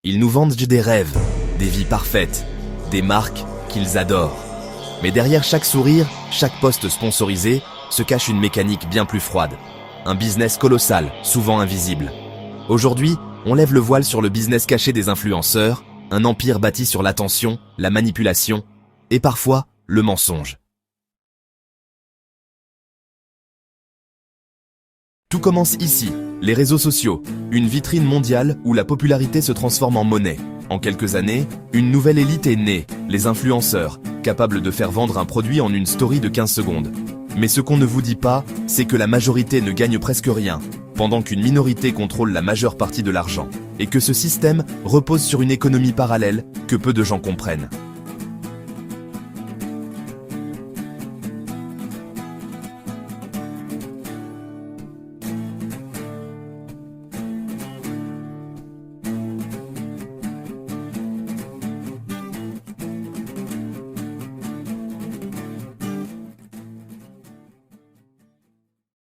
Ils nous vendent des rêves, des vies parfaites, des marques qu'ils adorent. Mais derrière chaque sourire, chaque post sponsorisé, se cache une mécanique bien plus froide. Un business colossal, souvent invisible. Aujourd'hui, on lève le voile sur le business caché des influenceurs, un empire bâti sur l'attention, la manipulation et parfois le mensonge. Tout commence ici, les réseaux sociaux, une vitrine mondiale où la popularité se transforme en monnaie. En quelques années, une nouvelle élite est née, les influenceurs, capables de faire vendre un produit en une story de 15 secondes. Mais ce qu'on ne vous dit pas, c'est que la majorité ne gagne presque rien, pendant qu'une minorité contrôle la majeure partie de l'argent, et que ce système repose sur une économie parallèle que peu de gens comprennent.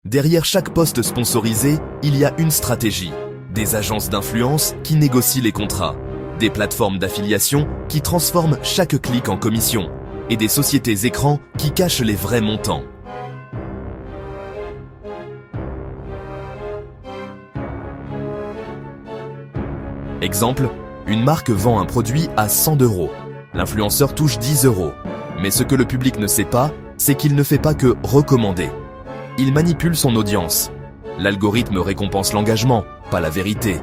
Derrière chaque poste sponsorisé, il y a une stratégie. Des agences d'influence qui négocient les contrats, des plateformes d'affiliation qui transforment chaque clic en commission, et des sociétés écrans qui cachent les vrais montants. Exemple, une marque vend un produit à 100 €. L'influenceur touche 10 €. Mais ce que le public ne sait pas, c'est qu'il ne fait pas que recommander. Il manipule son audience. L'algorithme récompense l'engagement, pas la vérité.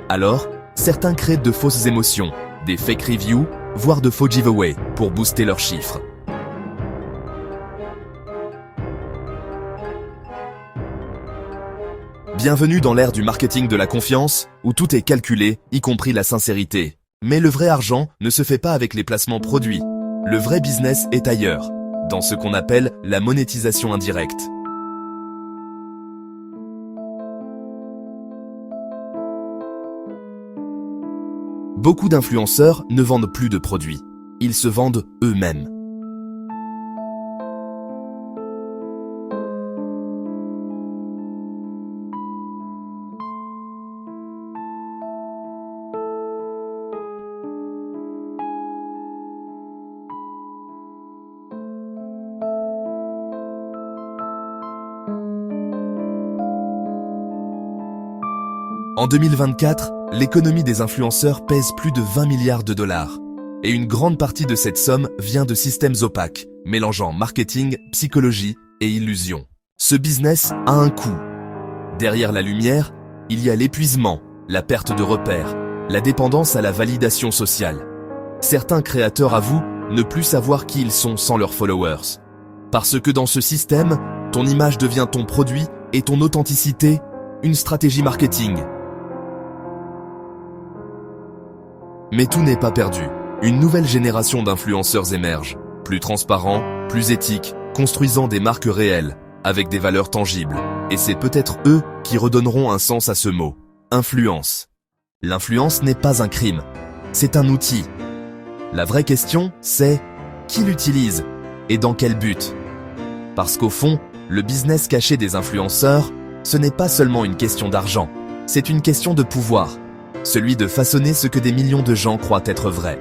Alors, certains créent de fausses émotions, des fake reviews, voire de faux giveaways pour booster leurs chiffres. Bienvenue dans l'ère du marketing de la confiance, où tout est calculé, y compris la sincérité. Mais le vrai argent ne se fait pas avec les placements produits. Le vrai business est ailleurs, dans ce qu'on appelle la monétisation indirecte. Beaucoup d'influenceurs ne vendent plus de produits. Ils se vendent eux-mêmes. En 2024, l'économie des influenceurs pèse plus de 20 milliards de dollars. Et une grande partie de cette somme vient de systèmes opaques, mélangeant marketing, psychologie et illusion. Ce business a un coût. Derrière la lumière, il y a l'épuisement, la perte de repères, la dépendance à la validation sociale. Certains créateurs avouent ne plus savoir qui ils sont sans leurs followers. Parce que dans ce système, ton image devient ton produit et ton authenticité, une stratégie marketing. Mais tout n'est pas perdu. Une nouvelle génération d'influenceurs émerge, plus transparents, plus éthiques, construisant des marques réelles, avec des valeurs tangibles. Et c'est peut-être eux qui redonneront un sens à ce mot. Influence. L'influence n'est pas un crime, c'est un outil. La vraie question, c'est qui l'utilise et dans quel but? Parce qu'au fond, le business caché des influenceurs, ce n'est pas seulement une question d'argent, c'est une question de pouvoir. Celui de façonner ce que des millions de gens croient être vrai.